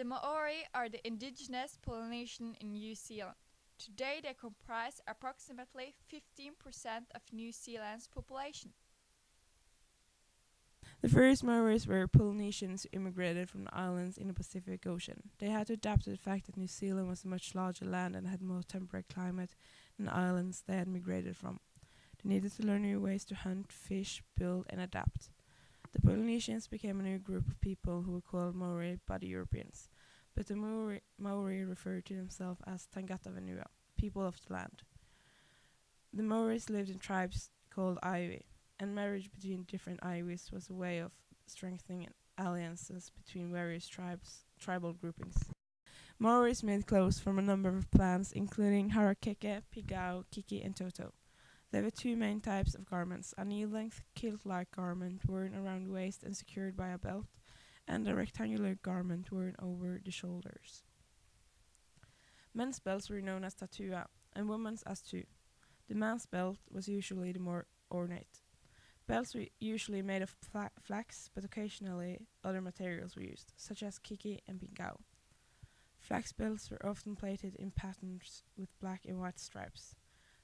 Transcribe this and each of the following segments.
The Maori are the indigenous Polynesian in New Zealand. Today they comprise approximately 15% of New Zealand's population. The first Maoris were Polynesians who immigrated from the islands in the Pacific Ocean. They had to adapt to the fact that New Zealand was a much larger land and had more temperate climate than the islands they had migrated from. They needed to learn new ways to hunt, fish, build and adapt. The Polynesians became a new group of people who were called Maori by the Europeans, but the Maori referred to themselves as Tangata Vanua, people of the land. The Maoris lived in tribes called Iwi, and marriage between different Iwis was a way of strengthening alliances between various tribal groupings. Maoris made clothes from a number of plants, including harakeke, pigao, kiki, and toto. There were two main types of garments: a knee-length kilt-like garment worn around the waist and secured by a belt, and a rectangular garment worn over the shoulders. Men's belts were known as tatua, and women's as tu. The man's belt was usually the more ornate. Belts were usually made of flax, but occasionally other materials were used, such as kiki and pingao. Flax belts were often plaited in patterns with black and white stripes.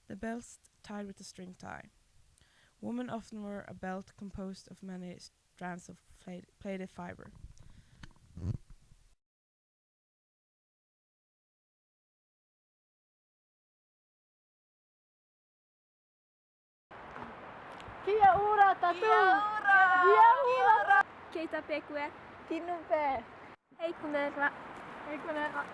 The belts tied with a string tie. Women often wore a belt composed of many strands of plaited fiber. Kia ora tatu. Kia ora. Keita pekue. Tinupe. Hei kunera. Hei kunera.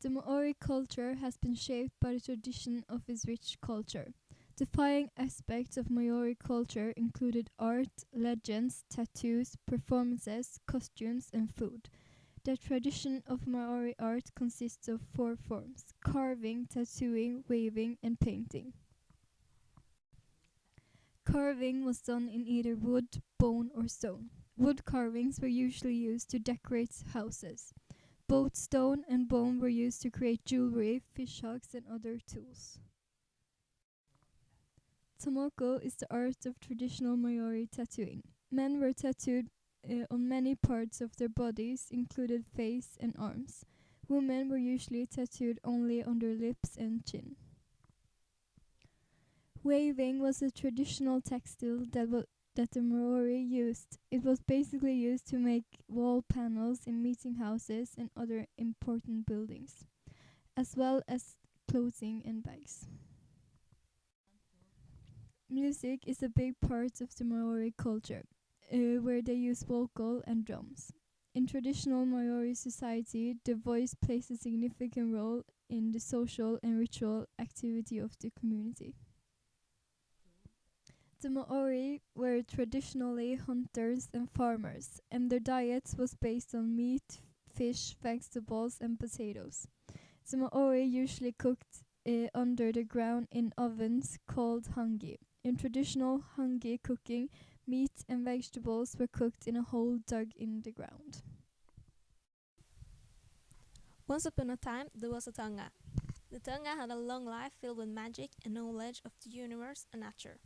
The Maori culture has been shaped by the tradition of its rich culture. Defining aspects of Maori culture included art, legends, tattoos, performances, costumes, and food. The tradition of Maori art consists of 4 forms: carving, tattooing, waving, and painting. Carving was done in either wood, bone, or stone. Wood carvings were usually used to decorate houses. Both stone and bone were used to create jewelry, fish hooks, and other tools. Tomoko is the art of traditional Maori tattooing. Men were tattooed on many parts of their bodies, included face and arms. Women were usually tattooed only on their lips and chin. Waving was a traditional textile that the Maori used. It was basically used to make wall panels in meeting houses and other important buildings, as well as clothing and bags. Music is a big part of the Maori culture, where they use vocal and drums. In traditional Maori society, the voice plays a significant role in the social and ritual activity of the community. The Maori were traditionally hunters and farmers, and their diet was based on meat, fish, vegetables, and potatoes. The Maori usually cooked under the ground in ovens called hangi. In traditional hangi cooking, meat and vegetables were cooked in a hole dug in the ground. Once upon a time, there was a Tonga. The Tonga had a long life filled with magic and knowledge of the universe and nature.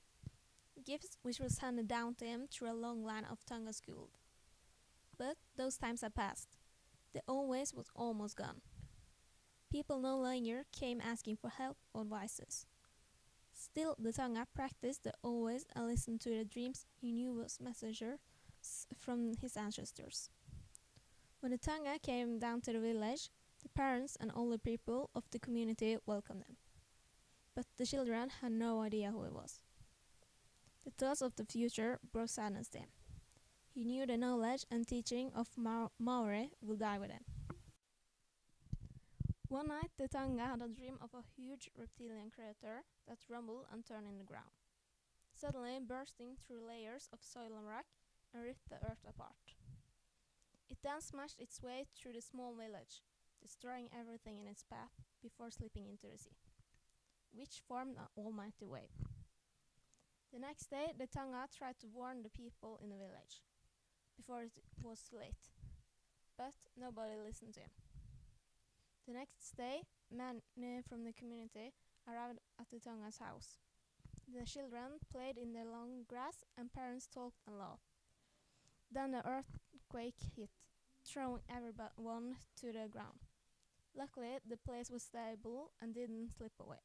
Gifts which was handed down to him through a long line of Tonga schools. But those times had passed. The old ways was almost gone. People no longer came asking for help or advices. Still, the Tonga practiced the old ways and listened to the dreams he knew was messengers from his ancestors. When the Tonga came down to the village, the parents and older people of the community welcomed him. But the children had no idea who he was. The thoughts of the future brought sadness to him. He knew the knowledge and teaching of Maori will die with him. One night, the Tonga had a dream of a huge reptilian creature that rumbled and turned in the ground, suddenly bursting through layers of soil and rock and ripped the earth apart. It then smashed its way through the small village, destroying everything in its path before slipping into the sea, which formed an almighty wave. The next day, the Tonga tried to warn the people in the village, before it was too late, but nobody listened to him. The next day, men from the community arrived at the Tonga's house. The children played in the long grass and parents talked and laughed. Then the earthquake hit. throwing everyone to the ground. Luckily, the place was stable and didn't slip away.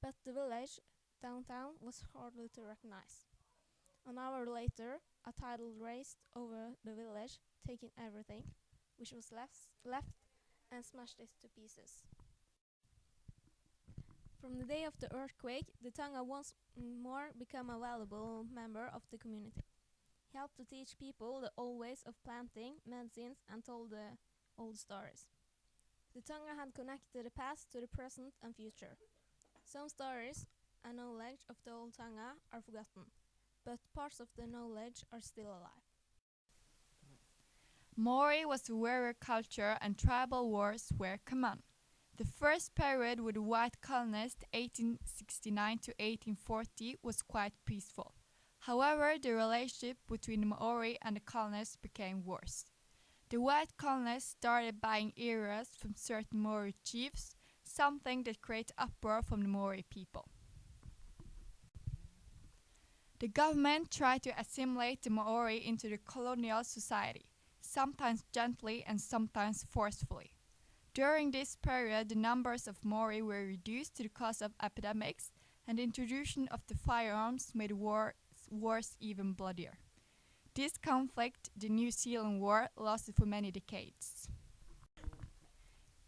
But the village, downtown, was hardly to recognize. An hour later, a tidal raced over the village, taking everything, which was left and smashed it to pieces. From the day of the earthquake, the Tonga once more became a valuable member of the community. He helped to teach people the old ways of planting, medicines, and told the old stories. The Tonga had connected the past to the present and future. Some stories and knowledge of the old Tonga are forgotten, but parts of the knowledge are still alive. Maori was a warrior culture and tribal wars were common. The first period with the white colonists, 1869 to 1840, was quite peaceful. However, the relationship between the Maori and the colonists became worse. The white colonists started buying areas from certain Maori chiefs, something that created uproar from the Maori people. The government tried to assimilate the Maori into the colonial society, sometimes gently and sometimes forcefully. During this period, the numbers of Maori were reduced to the cause of epidemics, and the introduction of the firearms made wars even bloodier. This conflict, the New Zealand War, lasted for many decades.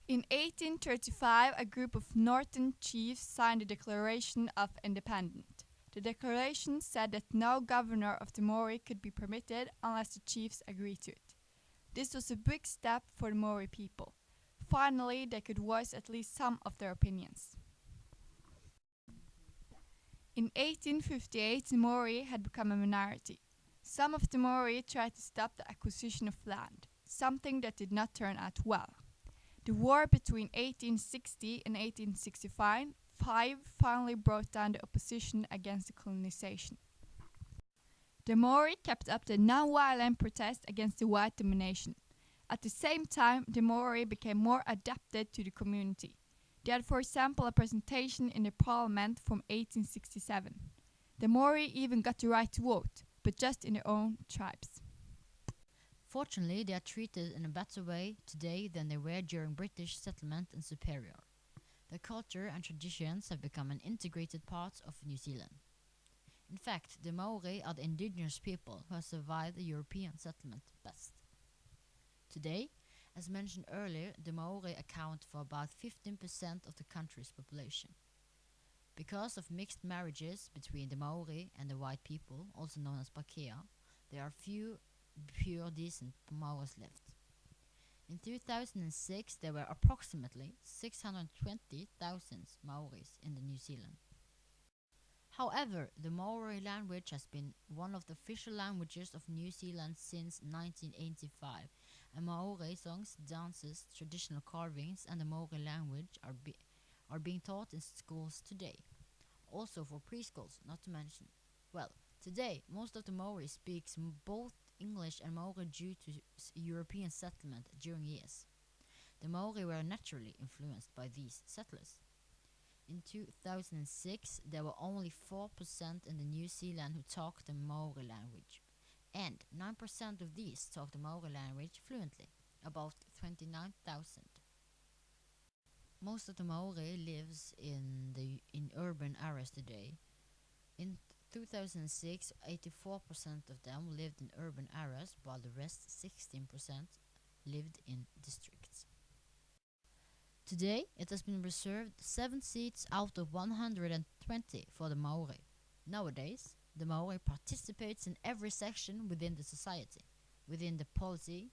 In 1835, a group of northern chiefs signed the Declaration of Independence. The declaration said that no governor of the Maori could be permitted unless the chiefs agreed to it. This was a big step for the Maori people. Finally, they could voice at least some of their opinions. In 1858, the Maori had become a minority. Some of the Maori tried to stop the acquisition of land, something that did not turn out well. The war between 1860 and 1865 finally brought down the opposition against the colonization. The Maori kept up the non-violent protest against the white domination. At the same time, the Maori became more adapted to the community. They had, for example, a presentation in the parliament from 1867. The Maori even got the right to vote, but just in their own tribes. Fortunately, they are treated in a better way today than they were during British settlement in Superior. Their culture and traditions have become an integrated part of New Zealand. In fact, the Maori are the indigenous people who have survived the European settlement best. Today, as mentioned earlier, the Maori account for about 15% of the country's population. Because of mixed marriages between the Maori and the white people, also known as Pakea, there are few pure decent Maoris left. In 2006, there were approximately 620,000 Maoris in New Zealand. However, the Maori language has been one of the official languages of New Zealand since 1985, and Maori songs, dances, traditional carvings, and the Maori language are being taught in schools today. Also for preschools, not to mention. Well, today, most of the Maori speaks both English and Maori due to European settlement during years. The Maori were naturally influenced by these settlers. In 2006, there were only 4% in the New Zealand who talked the Maori language, and 9% of these talk the Maori language fluently, about 29,000. Most of the Maori lives in urban areas today. In 2006, 84% of them lived in urban areas, while the rest, 16%, lived in districts. Today, it has been reserved 7 seats out of 120 for the Maori. Nowadays, the Maori participates in every section within the society, within the policy,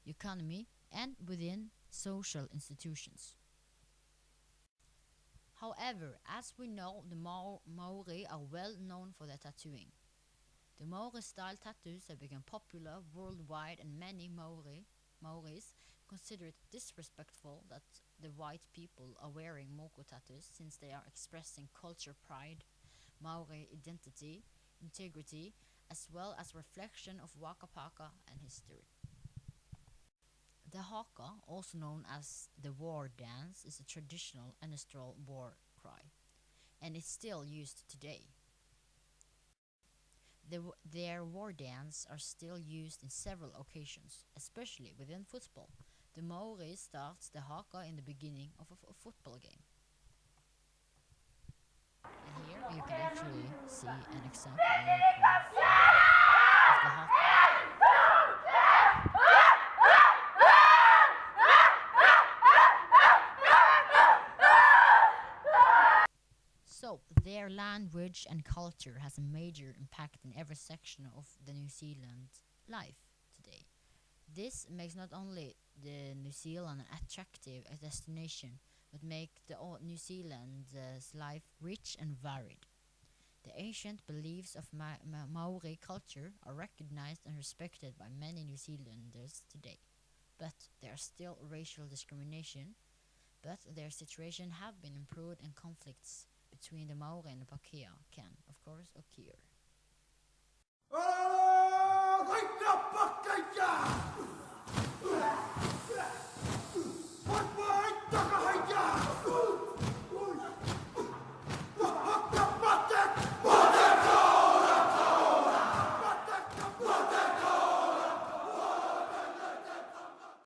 economy, and within social institutions. However, as we know, the Maori are well known for their tattooing. The Maori-style tattoos have become popular worldwide, and many Maoris consider it disrespectful that the white people are wearing moko tattoos, since they are expressing culture pride, Maori identity, integrity, as well as reflection of waka paka and history. The haka, also known as the war dance, is a traditional ancestral war cry, and is still used today. Their war dance are still used in several occasions, especially within football. The Maori starts the haka in the beginning of a football game. And here you can actually see an example of the haka. So, their language and culture has a major impact in every section of the New Zealand life today. This makes not only the New Zealand an attractive destination, but make the New Zealand's life rich and varied. The ancient beliefs of Maori culture are recognized and respected by many New Zealanders today. But there is still racial discrimination, but their situation have been improved and conflicts between the Maori and the Pakeha can, of course, occur.